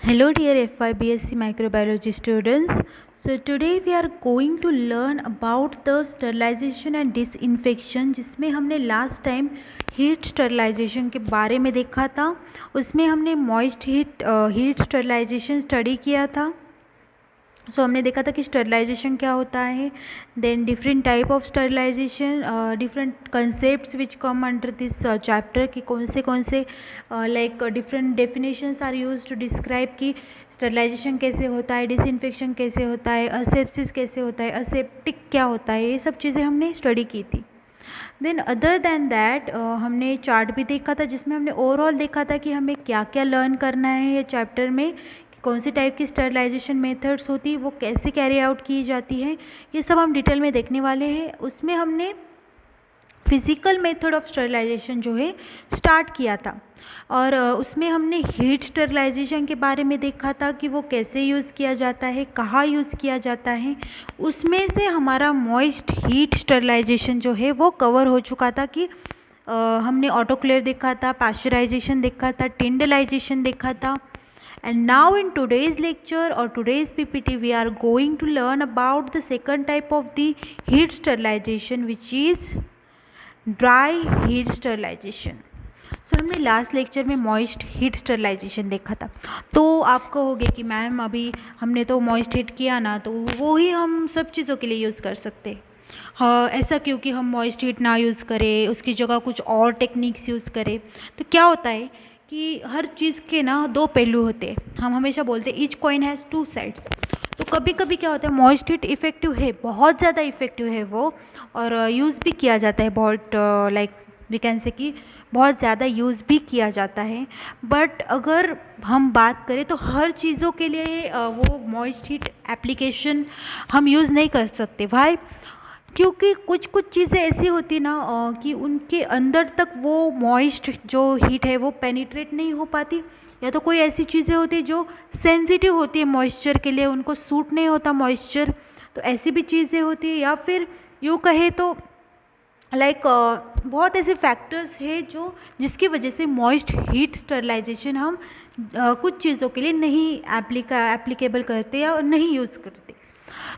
Hello dear FYBSc microbiology students. So today we are going to learn about the sterilization and disinfection, जिसमें हमने last time heat sterilization के बारे में देखा था। उसमें हमने मॉइस्ट हीट स्टरलाइजेशन स्टडी किया था। सो हमने देखा था कि स्टरलाइजेशन क्या होता है, then different type of sterilization, different concepts which come under this chapter कि कौन से like different definitions are use to describe कि स्टरलाइजेशन कैसे होता है, डिसइंफेक्शन कैसे होता है, असेप्सिस कैसे होता है, असेप्टिक क्या होता है, ये सब चीज़ें हमने स्टडी की थी। देन अदर दैन दैट हमने चार्ट भी देखा था जिसमें हमने ओवरऑल देखा था कि हमें क्या क्या लर्न करना है ये चैप्टर में, कौन सी टाइप की स्टरलाइजेशन मेथड्स होती है, वो कैसे कैरी आउट की जाती है, ये सब हम डिटेल में देखने वाले हैं। उसमें हमने फिज़िकल मेथड ऑफ स्टरलाइजेशन जो है स्टार्ट किया था और उसमें हमने हीट स्टरलाइजेशन के बारे में देखा था कि वो कैसे यूज़ किया जाता है, कहाँ यूज़ किया जाता है। उसमें से हमारा मॉइस्ट हीट स्टरलाइजेशन जो है वो कवर हो चुका था कि हमने ऑटोक्लेव देखा था, पाश्चराइजेशन देखा था, टिंडलाइजेशन देखा था। And now in today's lecture or today's PPT we are going to learn about the second type of the heat sterilization which is dry heat sterilization. सो हमने लास्ट लेक्चर में मॉइस्ट हीट स्टरलाइजेशन देखा था। तो आप कहोगे कि ma'am अभी हमने तो मॉइस्ट हीट किया ना, तो वो ही हम सब चीज़ों के लिए यूज़ कर सकते। हाँ, ऐसा क्योंकि हम मॉइस्ट हीट ना यूज़ करें, उसकी जगह कुछ और टेक्निक्स यूज़ करें। तो क्या होता है कि हर चीज़ के ना दो पहलू होते हैं। हम हमेशा बोलते हैं each coin has two sides. तो कभी कभी क्या होता है, मॉइस्ट हीट इफ़ेक्टिव है, बहुत ज़्यादा इफ़ेक्टिव है वो, और यूज़ भी किया जाता है बहुत, लाइक वी कैन से कि बहुत ज़्यादा यूज़ भी किया जाता है। बट अगर हम बात करें तो हर चीज़ों के लिए वो मॉइस्ट हीट एप्लीकेशन हम यूज़ नहीं कर सकते। भाई, क्योंकि कुछ कुछ चीज़ें ऐसी होती ना कि उनके अंदर तक वो मॉइस्ट जो हीट है वो पेनिट्रेट नहीं हो पाती, या तो कोई ऐसी चीज़ें होती जो सेंसिटिव होती है मॉइस्चर के लिए, उनको सूट नहीं होता मॉइस्चर, तो ऐसी भी चीज़ें होती है। या फिर यूँ कहे तो लाइक बहुत ऐसे फैक्टर्स हैं जो जिसकी वजह से मॉइस्ट हीट स्टरलाइजेशन हम कुछ चीज़ों के लिए नहीं एप्लीकेबल करते या नहीं यूज़ करते।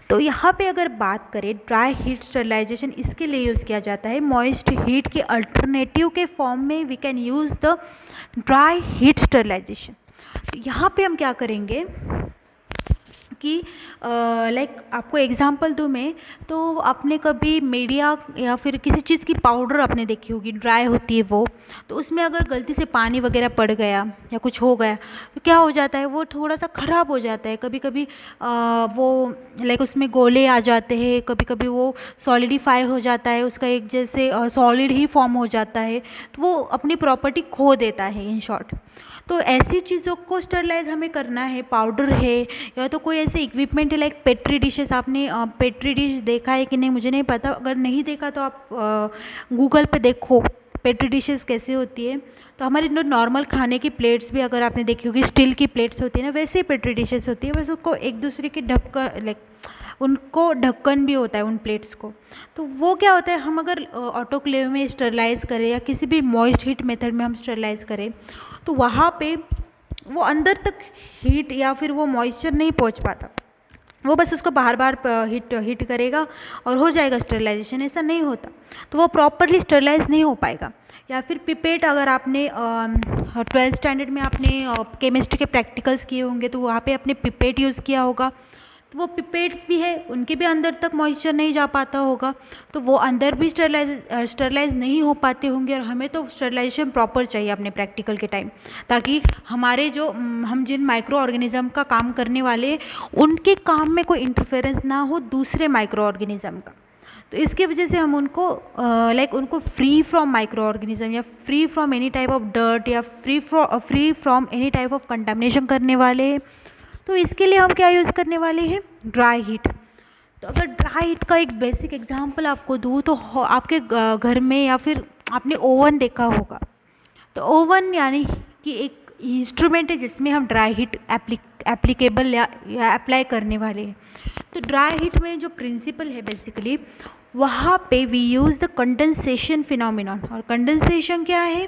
तो यहाँ पे अगर बात करें ड्राई हीट स्टरलाइजेशन, इसके लिए यूज़ किया जाता है। मॉइस्ट हीट के अल्टरनेटिव के फॉर्म में we can use the dry heat sterilization. यहाँ पे हम क्या करेंगे कि लाइक आपको एग्जांपल दूँ मैं, तो आपने कभी मीडिया या फिर किसी चीज़ की पाउडर आपने देखी होगी, ड्राई होती है वो, तो उसमें अगर गलती से पानी वगैरह पड़ गया या कुछ हो गया तो क्या हो जाता है, वो थोड़ा सा ख़राब हो जाता है। कभी कभी वो लाइक उसमें गोले आ जाते हैं, कभी कभी वो सॉलिडिफाई हो जाता है, उसका एक जैसे सॉलिड ही फॉर्म हो जाता है, तो वो अपनी प्रॉपर्टी खो देता है इन शॉर्ट। तो ऐसी चीज़ों को स्टरलाइज हमें करना है, पाउडर है या तो कोई ऐसे इक्विपमेंट है लाइक पेट्री डिशेस। आपने पेट्री डिश देखा है कि नहीं मुझे नहीं पता, अगर नहीं देखा तो आप गूगल पे देखो पेट्री डिशेस कैसे होती है। तो हमारी जो नॉर्मल खाने की प्लेट्स भी अगर आपने देखी होगी, स्टील की प्लेट्स होती है ना, वैसे ही पेट्री डिशेस होती है, बस उसको एक दूसरे के ढक्कन लाइक उनको ढक्कन भी होता है उन प्लेट्स को। तो वो क्या होता है, हम अगर ऑटोक्लेव में स्टरलाइज करें या किसी भी मॉइस्ट हीट मेथड में हम स्टरलाइज करें तो वहाँ पे वो अंदर तक हीट या फिर वो मॉइस्चर नहीं पहुँच पाता, वो बस उसको बार बार हीट करेगा और हो जाएगा स्टरलाइजेशन, ऐसा नहीं होता। तो वो प्रॉपरली स्टरलाइज नहीं हो पाएगा। या फिर पिपेट, अगर आपने 12th स्टैंडर्ड में आपने केमिस्ट्री के प्रैक्टिकल्स किए होंगे तो वहाँ पे आपने पिपेट यूज़ किया होगा, तो वो पिपेट्स भी है, उनके भी अंदर तक मॉइस्चर नहीं जा पाता होगा, तो वो अंदर भी स्टरलाइज नहीं हो पाते होंगे। और हमें तो स्टरलाइजेशन प्रॉपर चाहिए अपने प्रैक्टिकल के टाइम, ताकि हमारे जो हम जिन माइक्रो ऑर्गेनिज़म का काम करने वाले उनके काम में कोई इंटरफेरेंस ना हो दूसरे माइक्रो ऑर्गेनिज़म का। तो इसके वजह से हम उनको लाइक उनको फ्री फ्रॉम माइक्रो ऑर्गेनिज़म या free from any type of dirt या free from any type of contamination करने वाले हैं। तो इसके लिए हम क्या यूज़ करने वाले हैं, ड्राई हीट। तो अगर ड्राई हीट का एक बेसिक एग्जांपल आपको दूँ तो आपके घर में या फिर आपने ओवन देखा होगा, तो ओवन यानी कि एक इंस्ट्रूमेंट है जिसमें हम ड्राई हीट एप्लीकेबल या अप्लाई करने वाले हैं। तो ड्राई हीट में जो प्रिंसिपल है बेसिकली, वहाँ पे we use the condensation phenomenon. और कंडेंसेशन क्या है,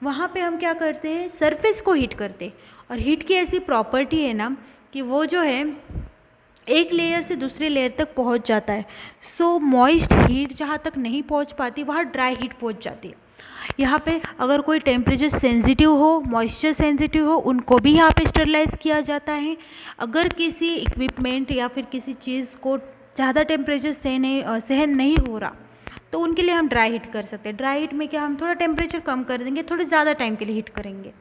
वहाँ पे हम क्या करते हैं, सरफेस को हीट करते हैं और हीट की ऐसी प्रॉपर्टी है ना कि वो जो है एक लेयर से दूसरे लेयर तक पहुंच जाता है। सो मॉइस्ट हीट जहाँ तक नहीं पहुंच पाती वहाँ ड्राई हीट पहुंच जाती है। यहाँ पे अगर कोई टेम्परेचर सेंसिटिव हो, मॉइस्चर सेंसिटिव हो, उनको भी यहाँ पे स्टरलाइज किया जाता है। अगर किसी इक्विपमेंट या फिर किसी चीज़ को ज़्यादा टेम्परेचर सहन नहीं हो रहा तो उनके लिए हम ड्राई हीट कर सकते हैं। ड्राई हीट में क्या, हम थोड़ा टेम्परेचर कम कर देंगे, थोड़े ज़्यादा टाइम के लिए हीट करेंगे।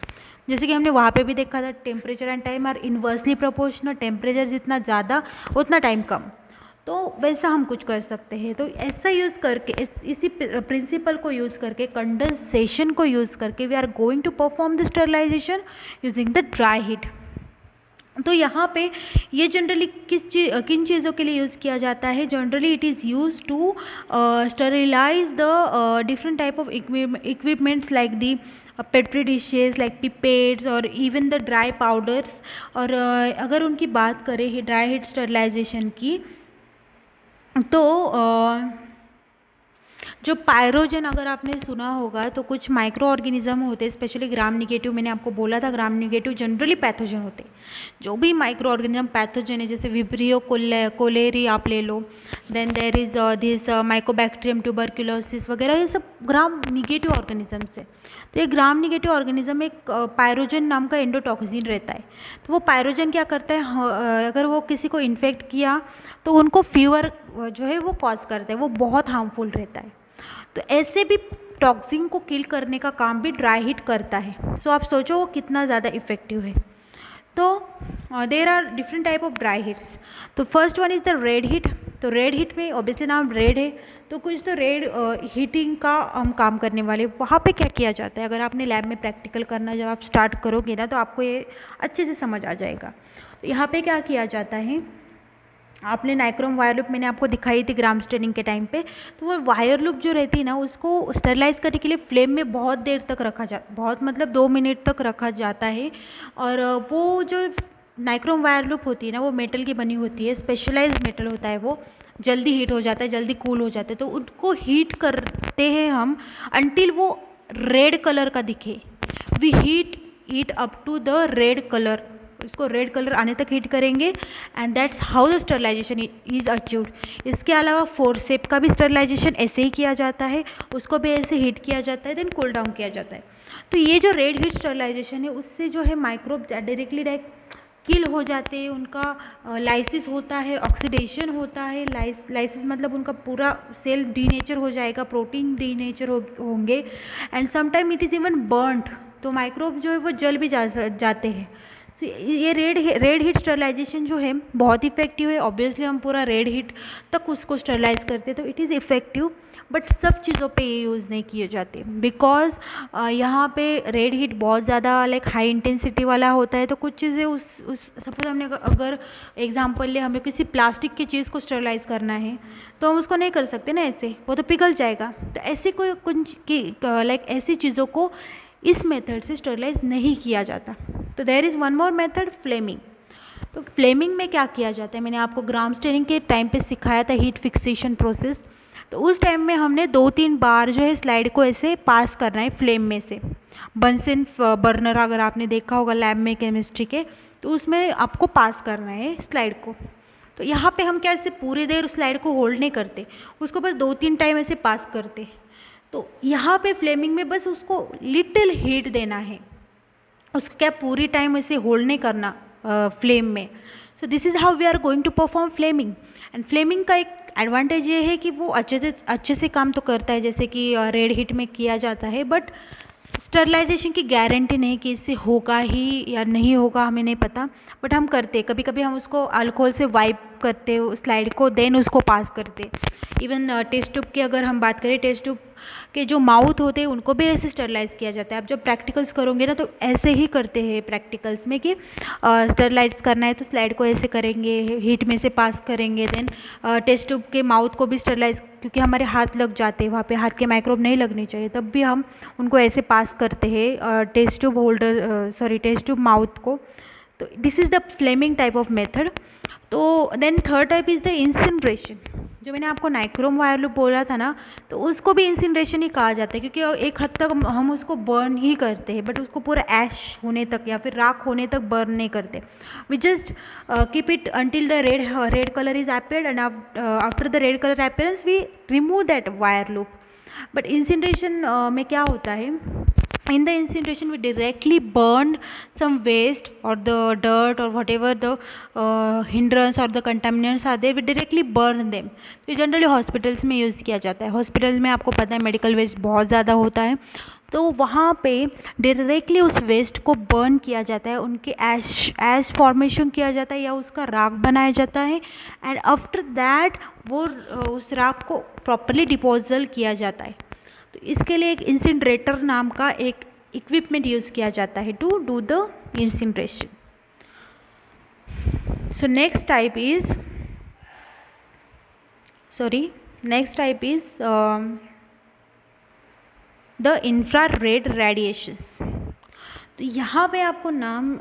जैसे कि हमने वहाँ पे भी देखा था, temperature and time are inversely proportional, temperature जितना ज़्यादा उतना टाइम कम। तो वैसा हम कुछ कर सकते हैं। तो ऐसा यूज़ करके इसी प्रिंसिपल को यूज़ करके, कंडेंसेशन को यूज़ करके we are going to perform the sterilization using the dry heat. तो यहाँ पे ये जनरली किन चीज़ों के लिए यूज़ किया जाता है? Generally it is use to sterilize the different type of equipments like the petri dishes, like pipettes और इवन द ड्राई पाउडर्स। और अगर उनकी बात करें ड्राई हीट स्टरलाइजेशन की, तो जो पायरोजन अगर आपने सुना होगा तो कुछ माइक्रो ऑर्गेनिज्म होते हैं, स्पेशली ग्राम निगेटिव। मैंने आपको बोला था ग्राम निगेटिव जनरली पैथोजन होते हैं। जो भी माइक्रो ऑर्गेनिज्म पैथोजन है, जैसे विब्रियो कोलेरी आप ले लो, then there is this mycobacterium tuberculosis वगैरह, ये सब ग्राम निगेटिव ऑर्गेनिजम्स है। तो ये ग्राम निगेटिव ऑर्गेनिज्म एक पायरोजन नाम का एंडोटॉक्सिन रहता है। तो वो पायरोजन क्या करता है, अगर वो किसी को इन्फेक्ट किया तो उनको फीवर जो है वो कॉज करता है, वो बहुत हार्मफुल रहता है। तो ऐसे भी टॉक्सिन को किल करने का काम भी ड्राई हीट करता है। सो आप सोचो वो कितना ज़्यादा इफेक्टिव है। तो there are different type of dry heats. तो first one is the red heat. तो रेड हीट में ऑब्वियसली नाम रेड है, तो कुछ तो रेड हीटिंग का हम काम करने वाले। वहाँ पे क्या किया जाता है, अगर आपने लैब में प्रैक्टिकल करना जब आप स्टार्ट करोगे ना तो आपको ये अच्छे से समझ आ जाएगा। तो यहाँ पे क्या किया जाता है, आपने नाइक्रोम वायर लूप मैंने आपको दिखाई थी ग्राम स्टेनिंग के टाइम पे। तो वो वायर लूप जो रहती है ना, उसको स्टरलाइज करने के लिए फ्लेम में बहुत देर तक बहुत मतलब 2 मिनट तक रखा जाता है। और वो जो नाइक्रोम वायर लूप होती है ना, वो मेटल की बनी होती है, स्पेशलाइज्ड मेटल होता है, वो जल्दी हीट हो जाता है, जल्दी कूल हो जाता है। तो उनको हीट करते हैं हम अंटिल वो रेड कलर का दिखे। We heat up to the red colour, इसको रेड कलर आने तक हीट करेंगे and that's how the sterilization is achieved. इसके अलावा फोरसेप का भी स्टरलाइजेशन ऐसे ही किया जाता है, उसको भी ऐसे हीट किया जाता है, देन कूल डाउन किया जाता है। तो ये जो रेड हीट स्टरलाइजेशन है, उससे जो है माइक्रोब डायरेक्टली किल हो जाते हैं, उनका लाइसिस होता है, ऑक्सीडेशन होता है। लाइसिस मतलब उनका पूरा सेल डीनेचर हो जाएगा, प्रोटीन डीनेचर होंगे and sometime it is even burned. तो माइक्रोब जो है वो जल भी जाते हैं। तो ये रेड हीट स्टरलाइजेशन जो है बहुत इफेक्टिव है। ऑब्वियसली हम पूरा रेड हीट तक उसको स्टरलाइज करते हैं, तो इट इज़ इफेक्टिव। बट सब चीज़ों पे ये यूज़ नहीं किए जाते बिकॉज यहाँ पे रेड हीट बहुत ज़्यादा लाइक हाई इंटेंसिटी वाला होता है। तो कुछ चीज़ें उस सपोज हमने अगर एग्जांपल ले, हमें किसी प्लास्टिक की चीज़ को स्टरलाइज करना है तो हम उसको नहीं कर सकते ना ऐसे, वो तो पिघल जाएगा। तो ऐसे कोई कुछ लाइक ऐसी चीज़ों को इस मेथड से स्टरलाइज नहीं किया जाता। तो there is one more method, flaming. तो फ्लेमिंग में क्या किया जाता है, मैंने आपको ग्राम स्टेनिंग के टाइम पे सिखाया था हीट फिक्सेशन प्रोसेस। तो उस टाइम में हमने 2-3 बार जो है स्लाइड को ऐसे पास करना है फ्लेम में से। बंसन बर्नर अगर आपने देखा होगा लैब में केमिस्ट्री के, तो उसमें आपको पास करना है स्लाइड को। तो यहाँ पे हम क्या ऐसे पूरी देर उस स्लाइड को होल्ड नहीं करते, उसको बस 2-3 टाइम ऐसे पास करते। तो यहाँ पे फ्लेमिंग में बस उसको लिटिल हीट देना है, उसको क्या पूरी टाइम ऐसे होल्ड नहीं करना फ्लेम में। So this is how we are going to perform flaming. And flaming का एक एडवांटेज ये है कि वो अच्छे से काम तो करता है जैसे कि रेड हीट में किया जाता है, बट स्टरलाइजेशन की गारंटी नहीं कि इससे होगा ही या नहीं होगा, हमें नहीं पता। बट हम करते, कभी कभी हम उसको अल्कोहल से वाइप करते स्लाइड को, देन उसको पास करते। इवन टेस्ट ट्यूब की अगर हम बात करें, टेस्ट ट्यूब के जो माउथ होते हैं उनको भी ऐसे स्टरलाइज किया जाता है। आप जब प्रैक्टिकल्स करोगे ना तो ऐसे ही करते हैं प्रैक्टिकल्स में कि स्टरलाइज करना है तो स्लाइड को ऐसे करेंगे, हीट में से पास करेंगे, देन टेस्ट ट्यूब के माउथ को भी स्टरलाइज, क्योंकि हमारे हाथ लग जाते हैं वहाँ पे, हाथ के माइक्रोब नहीं लगने चाहिए, तब भी हम उनको ऐसे पास करते हैं test tube test tube mouth को। तो this is the flaming type of method. तो then third type is the incineration. जो मैंने आपको नाइक्रोम वायर लूप बोला था ना, तो उसको भी इंसिनरेशन ही कहा जाता है, क्योंकि एक हद तक हम उसको बर्न ही करते हैं, बट उसको पूरा ऐश होने तक या फिर राख होने तक बर्न नहीं करते. We just keep it until the red colour is appeared, and after the red colour appearance we remove that wire loop. But incineration में क्या होता है, in the incineration we directly burned some waste or the dirt or whatever the hindrance or the contaminants are there, we directly burn them. तो generally hospitals में use किया जाता है. Hospital में आपको पता है मेडिकल वेस्ट बहुत ज़्यादा होता है, तो वहाँ पे डायरेक्टली उस वेस्ट को बर्न किया जाता है, उनके ऐश फॉर्मेशन किया जाता है या उसका राख बनाया जाता है, एंड आफ्टर दैट वो उस राख को प्रॉपरली डिपोजल किया जाता है. तो इसके लिए एक इंसिनरेटर नाम का एक इक्विपमेंट यूज़ किया जाता है to do the incineration. So next type is the infrared radiations. तो यहाँ पे आपको नाम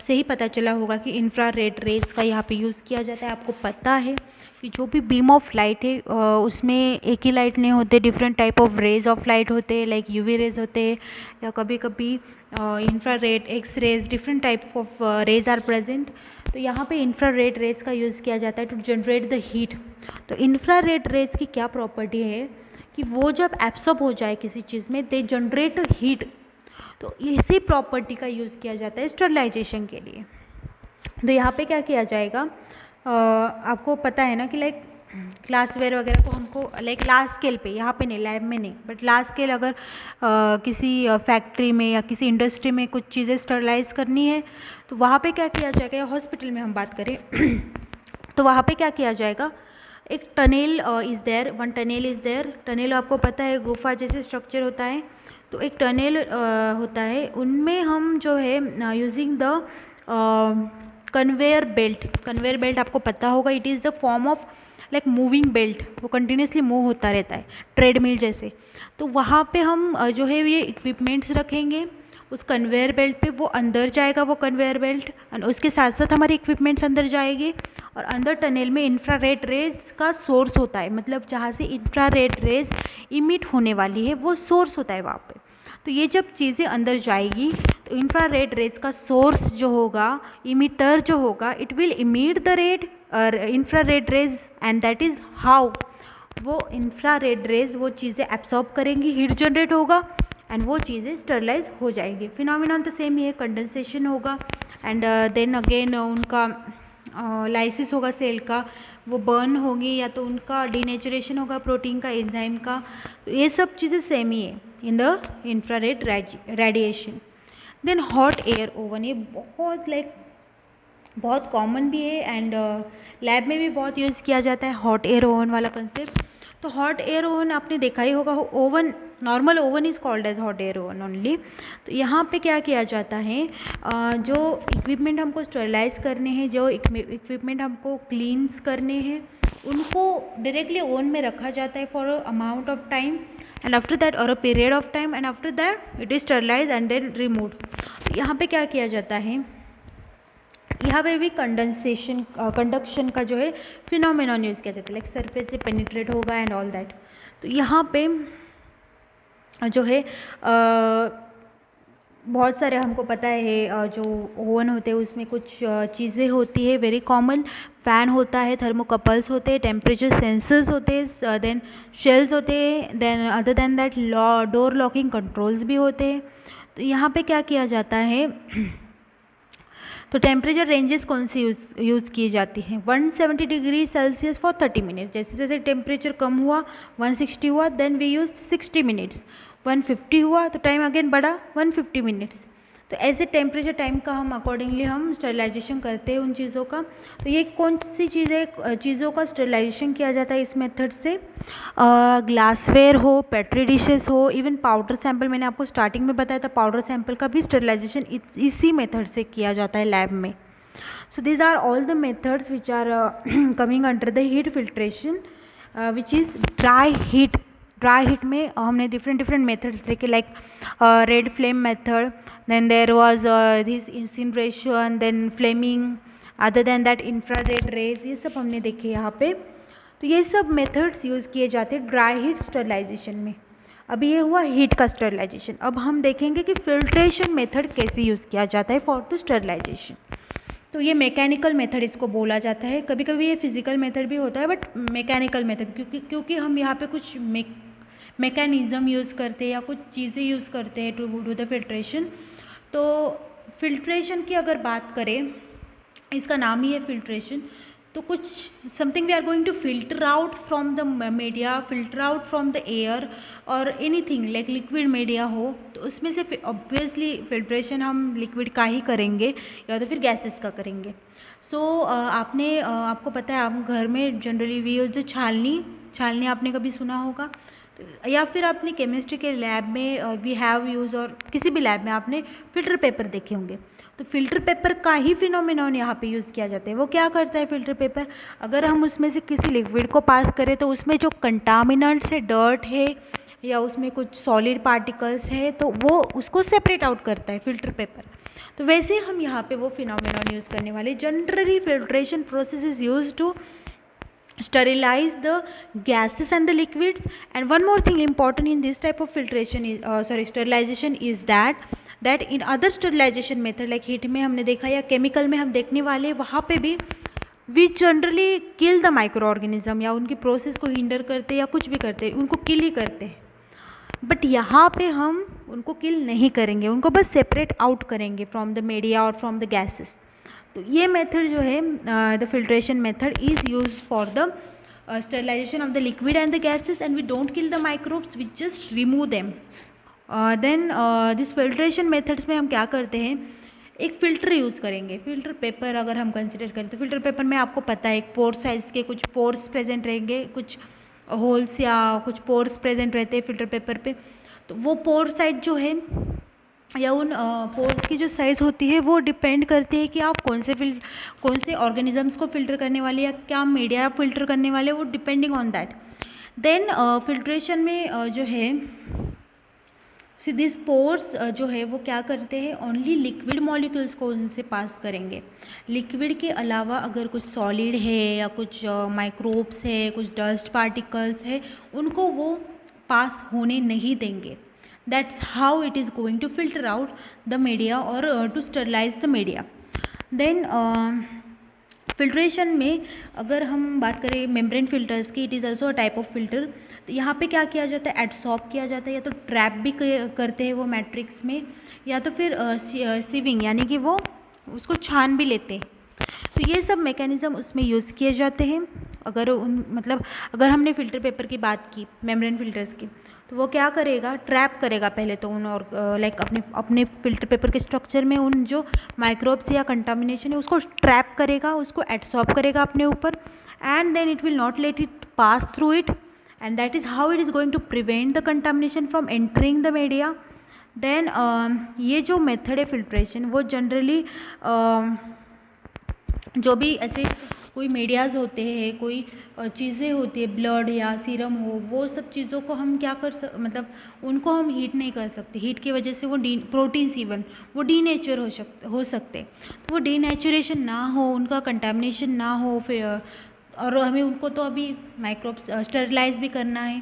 से ही पता चला होगा कि इंफ्रारेड रेज का यहाँ पे यूज़ किया जाता है. आपको पता है कि जो भी बीम ऑफ लाइट है उसमें एक ही लाइट नहीं होते, different type of rays of light होते हैं, लाइक यूवी रेज होते हैं या कभी कभी infrared, X rays, different type of rays are present. तो यहाँ पे इंफ्रारेड रेज का यूज़ किया जाता है टू जनरेट द हीट. तो इंफ्रारेड रेज की क्या प्रॉपर्टी है कि वो जब एब्सॉर्ब हो जाए किसी चीज़ में, दे जनरेट हीट. तो इसी प्रॉपर्टी का यूज़ किया जाता है स्टरलाइजेशन के लिए. तो यहाँ पे क्या किया जाएगा, आपको पता है ना कि लाइक ग्लासवेयर वगैरह को हमको लाइक लार्ज स्केल पे, यहाँ पे नहीं, लैब में नहीं, बट लार्ज स्केल अगर किसी फैक्ट्री में या किसी इंडस्ट्री में कुछ चीज़ें स्टरलाइज करनी है, तो वहाँ पे क्या किया जाएगा, या हॉस्पिटल में हम बात करें तो वहाँ पे क्या किया जाएगा, एक tunnel is there, one tunnel is there. Tunnel आपको पता है गुफा जैसे स्ट्रक्चर होता है, तो एक टनेल होता है, उनमें हम जो है यूजिंग द कन्वेयर बेल्ट आपको पता होगा, it is the form of like moving belt, वो कंटिन्यूसली मूव होता रहता है ट्रेडमिल जैसे. तो वहाँ पे हम जो है ये इक्विपमेंट्स रखेंगे उस कन्वेयर बेल्ट पे, वो अंदर जाएगा वो कन्वेयर बेल्ट, और उसके साथ साथ हमारे इक्विपमेंट्स अंदर जाएंगे. और अंदर टनल में इंफ्रारेड रेज का सोर्स होता है, मतलब जहाँ से इंफ्रारेड रेज इमिट होने वाली है वो सोर्स होता है वहाँ पे. तो ये जब चीज़ें अंदर जाएगी तो इंफ्रारेड रेज का सोर्स जो होगा, इमिटर जो होगा, it will emit the infrared rays, and that is how वो इंफ्रारेड रेज वो चीज़ें एब्सॉर्ब करेंगी, हीट जनरेट होगा एंड वो चीज़ें स्टरलाइज हो जाएगी. फिनोमिनन तो सेम ही है, कंडेंसेशन होगा एंड देन अगेन उनका लाइसिस होगा सेल का, वो बर्न होगी या तो उनका डीनेचुरेशन होगा प्रोटीन का, एंजाइम का. तो ये सब चीज़ें सेम ही है in the infrared radiation. Then hot air oven, ये बहुत कॉमन भी है एंड लैब में भी बहुत यूज़ किया जाता है हॉट एयर ओवन वाला कंसेप्ट. तो हॉट एयर ओवन आपने देखा ही होगा, oven normal oven is called as hot air oven only. तो यहाँ पे क्या किया जाता है, जो इक्विपमेंट हमको स्टरलाइज करने हैं, जो इक्विपमेंट हमको क्लीन्स करने हैं, उनको डायरेक्टली ओवन में रखा जाता है for a amount of time, and after that or a period of time, and after that it is sterilize and then removed. यहाँ पे क्या किया जाता है, यहाँ पे भी कंडक्शन का जो है फिनोमेनॉन यूज़ किया जाता है, लाइक सरफेस से पेनिट्रेट होगा एंड ऑल दैट. तो यहाँ पे जो है बहुत सारे हमको पता है जो ओवन होते हैं उसमें कुछ चीज़ें होती है वेरी कॉमन. फ़ैन होता है, थर्मोकपल्स होते हैं, टेम्परेचर सेंसर्स होते हैं, देन शेल्स होते हैं, then other than that door locking controls भी होते हैं. तो यहाँ पे क्या किया जाता है, तो टेम्परेचर रेंजेस कौन सी यूज़ की जाती हैं, 170 डिग्री सेल्सियस फॉर 30 मिनट्स. जैसे जैसे टेम्परेचर कम हुआ, 160 हुआ, देन वी यूज़ 60 मिनट्स. 150 हुआ तो टाइम अगेन बढ़ा 150 मिनट्स. तो ऐसे टेम्परेचर टाइम का हम अकॉर्डिंगली हम स्टरलाइजेशन करते हैं उन चीज़ों का. तो ये कौन सी चीज़ों का स्टरलाइजेशन किया जाता है इस मेथड से, ग्लासवेयर हो, पेट्री डिशेस हो, इवन पाउडर सैंपल, मैंने आपको स्टार्टिंग में बताया था पाउडर सैंपल का भी स्टरलाइजेशन इसी मेथड से किया जाता है लैब में. So these are all the methods which are coming under the heat filtration which is dry heat में हमने डिफरेंट मेथड्स देखे, like red flame method, then there was this incineration, then flaming, other than that infrared rays, ये सब हमने देखे यहाँ पे. तो ये सब मेथड्स यूज़ किए जाते हैं ड्राई हीट स्टरलाइजेशन में। अभी ये हुआ हीट का स्टरलाइजेशन। अब हम देखेंगे कि फिल्ट्रेशन मेथड कैसे यूज़ किया जाता है फॉर द स्टरलाइजेशन। तो ये मैकेनिकल मेथड इसको बोला जाता है, कभी कभी ये फिजिकल मेथड भी होता है, बट मैकेनिकल मेथड क्योंकि हम यहाँ पे कुछ मैकेनिज़्म यूज़ करते हैं या कुछ चीज़ें यूज़ करते हैं टू डू द फिल्ट्रेशन। तो फिल्ट्रेशन की अगर बात करें, इसका नाम ही है फिल्ट्रेशन, तो कुछ something we are going to filter out from the media, filter out from the air और एनीथिंग लाइक लिक्विड मीडिया हो, तो उसमें से ऑब्वियसली फिल्ट्रेशन हम लिक्विड का ही करेंगे या तो फिर गैसेस का करेंगे। आपको पता है, आप घर में जनरली वी यूज द छालनी आपने कभी सुना होगा, तो या फिर आपने केमिस्ट्री के लैब में वी हैव यूज़, और किसी भी लैब में आपने फ़िल्टर पेपर देखे होंगे। तो फ़िल्टर पेपर का ही फिनोमिनॉन यहाँ पे यूज़ किया जाता है। वो क्या करता है फ़िल्टर पेपर, अगर हम उसमें से किसी लिक्विड को पास करें तो उसमें जो कंटामिनेंट्स है, डर्ट है या उसमें कुछ सॉलिड पार्टिकल्स है, तो वो उसको सेपरेट आउट करता है फ़िल्टर पेपर। तो वैसे हम यहाँ पे वो फिनोमिनॉन यूज़ करने वाले। Generally filtration process is use to sterilize the gases and the liquids. And one more thing important in this type of filtration is sterilization is that in other sterilization method like heat में हमने देखा या chemical में हम देखने वाले, वहाँ पे भी we generally kill the microorganism या उनकी प्रोसेस को हिंडर करते या कुछ भी करते, उनको किल ही करते हैं। बट यहाँ पे हम उनको किल नहीं करेंगे, उनको बस सेपरेट आउट करेंगे फ्रॉम द मीडिया और फ्रॉम द गैसेस। तो ये मेथड जो है the filtration method is use for the sterilization of the liquid and the gases, and we don't kill the microbes, we just remove them. Then this filtration methods में हम क्या करते हैं, एक फ़िल्टर यूज़ करेंगे। Filter paper अगर हम consider करें तो फ़िल्टर पेपर में आपको पता है एक पोर साइज़ के कुछ पोर्स प्रेजेंट रहेंगे, कुछ होल्स या कुछ पोर्स प्रेजेंट रहते हैं फ़िल्टर पेपर पे। तो वो पोर साइज जो है या उन पोर्स की जो साइज़ होती है वो डिपेंड करती है कि आप कौन से ऑर्गेनिजम्स को फ़िल्टर करने वाले या क्या मीडिया फ़िल्टर करने वाले, वो depending on that. Then filtration में जो है दिस पोर्स जो है वो क्या करते हैं, ओनली लिक्विड मॉलिक्यूल्स को उनसे पास करेंगे। लिक्विड के अलावा अगर कुछ सॉलिड है या कुछ माइक्रोब्स है, कुछ डस्ट पार्टिकल्स है, उनको वो पास होने नहीं देंगे। That's how it is going to filter out the media or to sterilize the media. Then filtration में अगर हम बात करें मेम्ब्रेन फिल्टर्स की, it is also a type of filter. तो यहाँ पे क्या किया जाता है, एडसॉर्ब किया जाता है, या तो ट्रैप भी करते हैं वो मैट्रिक्स में, या तो फिर सीविंग यानी कि वो उसको छान भी लेते हैं। तो ये सब मैकेनिज़्म उसमें यूज़ किए जाते हैं। अगर हमने फ़िल्टर पेपर की बात की, मेम्ब्रेन फिल्टर्स की, तो वो क्या करेगा, ट्रैप करेगा पहले तो उन और लाइक अपने फ़िल्टर पेपर के स्ट्रक्चर में उन जो माइक्रोब्स या कंटामिनेशन है उसको ट्रैप करेगा, उसको एब्सॉर्ब करेगा अपने ऊपर, and then it will not let it pass through it, and that is how it is going to prevent the contamination from entering the media. Then ये जो मेथड है फिल्ट्रेशन, वो जनरली जो भी ऐसे कोई मीडियाज़ होते हैं, कोई चीज़ें होती है, ब्लड या सीरम हो, वो सब चीज़ों को हम क्या उनको हम हीट नहीं कर सकते। हीट की वजह से वो प्रोटीन्स इवन वो डीनेचर हो सकते। तो वो डीनेचुरेशन ना हो, उनका कंटामिनेशन ना हो, फिर और हमें उनको तो अभी माइक्रोब्स स्टरलाइज भी करना है।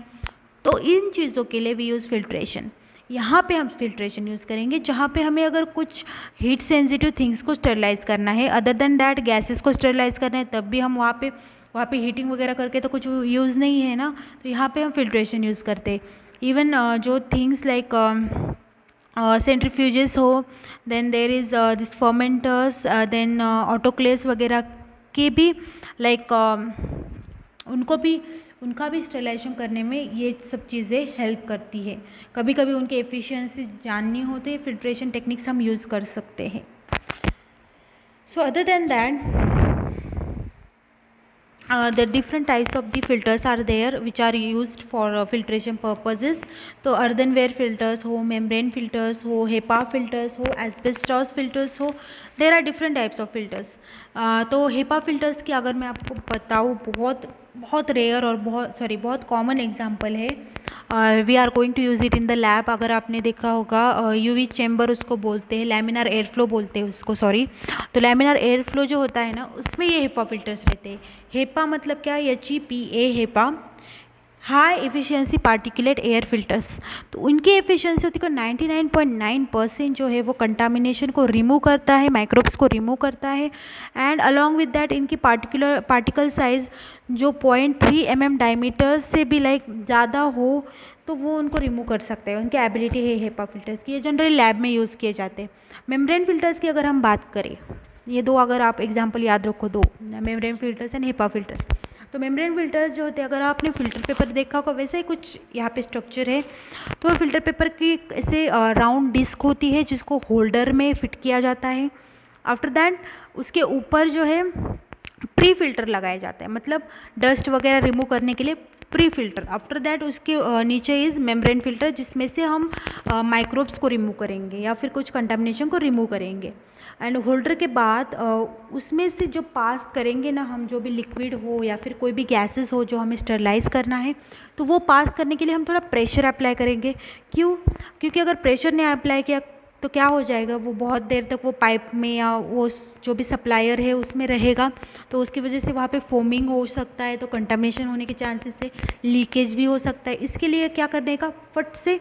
तो इन चीज़ों के लिए वी यूज़ फिल्ट्रेशन। यहाँ पे हम फिल्ट्रेशन यूज़ करेंगे जहाँ पे हमें अगर कुछ हीट सेंसिटिव थिंग्स को स्टरलाइज करना है, अदर देन डैट गैसेस को स्टरलाइज करना है, तब भी हम वहाँ पे हीटिंग वगैरह करके तो कुछ यूज़ नहीं है ना। तो यहाँ पे हम फिल्ट्रेशन यूज़ करते हैं। इवन जो थिंग्स लाइक सेंट्रीफ्यूजेस हो, then there is this fermenters, then autoclaves वगैरह के भी लाइक उनका भी स्टरलाइजेशन करने में ये सब चीज़ें हेल्प करती है। कभी कभी उनकी एफिशिएंसी जाननी हो तो ये फिल्ट्रेशन टेक्निक्स हम यूज़ कर सकते हैं। So other than that the different types of the filters are there which are used for filtration purposes. तो earthenware filters हो, membrane filters हो, HEPA filters हो, asbestos filters हो, there are different types of filters. तो HEPA filters की अगर मैं आपको बताऊँ, बहुत बहुत रेयर और बहुत कॉमन एग्जांपल है। We are going to use it in the lab. अगर आपने देखा होगा यूवी चैम्बर उसको बोलते हैं, लैमिनार एयर फ्लो बोलते हैं उसको, सॉरी। तो लैमिनार एयर फ्लो जो होता है ना, उसमें ये हेपा फिल्टर्स रहते हैं। हेपा मतलब क्या, HEPA, HEPA, high efficiency particulate air filters. तो उनकी एफिशिएंसी होती है 99.9% जो है वो कंटामिनेशन को रिमूव करता है, माइक्रोब्स को रिमूव करता है। एंड अलॉन्ग विद दैट इनकी पार्टिकल साइज जो 0.3 mm डायमीटर से भी लाइक ज़्यादा हो तो वो उनको रिमूव कर सकते हैं। उनकी एबिलिटी है हेपा फिल्टर्स की। ये जनरली लैब में यूज़ किए जाते हैं। मेम्ब्रेन फिल्टर्स की अगर हम बात करें, ये दो अगर आप एग्जाम्पल याद रखो, दो, membrane filters and HEPA filters. तो मेम्ब्रेन फिल्टर्स जो होते हैं, अगर आपने फिल्टर पेपर देखा होगा वैसे ही कुछ यहाँ पे स्ट्रक्चर है। तो फिल्टर पेपर की ऐसे राउंड डिस्क होती है जिसको होल्डर में फिट किया जाता है। आफ्टर दैट उसके ऊपर जो है प्री फिल्टर लगाया जाता है, मतलब डस्ट वगैरह रिमूव करने के लिए प्री फिल्टर। आफ्टर दैट उसके नीचे इज़ मेम्ब्रेन फिल्टर जिसमें से हम माइक्रोब्स को रिमूव करेंगे या फिर कुछ कंटामिनेशन को रिमूव करेंगे। एंड होल्डर के बाद उसमें से जो पास करेंगे ना हम, जो भी लिक्विड हो या फिर कोई भी गैसेस हो जो हमें स्टरलाइज करना है, तो वो पास करने के लिए हम थोड़ा प्रेशर अप्लाई करेंगे। क्यों? क्योंकि अगर प्रेशर नहीं अप्लाई किया तो क्या हो जाएगा, वो बहुत देर तक वो पाइप में या वो जो भी सप्लायर है उसमें रहेगा, तो उसकी वजह से वहाँ पे फोमिंग हो सकता है, तो कंटामिनेशन होने के चांसेस है, लीकेज भी हो सकता है। इसके लिए क्या करने का, फट से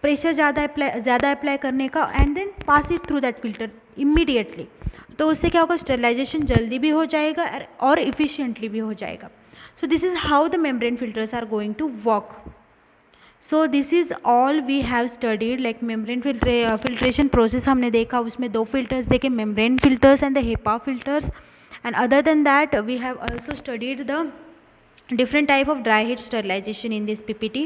प्रेशर ज़्यादा अप्लाई करने का and then pass it through that filter immediately. तो उससे क्या होगा, स्टरलाइजेशन जल्दी भी हो जाएगा और इफ़िशिएंटली भी हो जाएगा। So this is how the membrane filters are going to work. So this is all we have studied, like membrane filtration process हमने देखा। उसमें दो फिल्टर्स देखे, membrane filters and the HEPA filters. And other than that we have also studied the different type of dry heat sterilization in this PPT.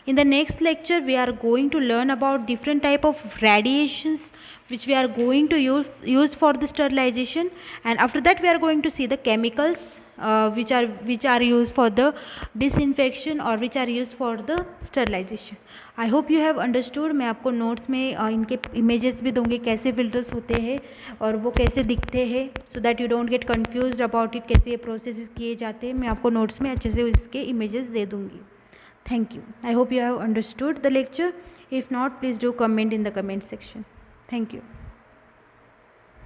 In the next lecture we are going to learn about different type of radiations which we are going to use for the sterilization, and after that we are going to see the chemicals which are used for the disinfection or which are used for the sterilization. I hope you have understood. मैं आपको notes में इनके images भी दूंगी कैसे filters होते हैं और वो कैसे दिखते हैं, so that you don't get confused about it, कैसे ये प्रोसेस किए जाते हैं। मैं आपको नोट्स में अच्छे से इसके इमेजेस दे दूंगी। Thank you. I hope you have understood the lecture. If not, please do comment in the comment section. Thank you.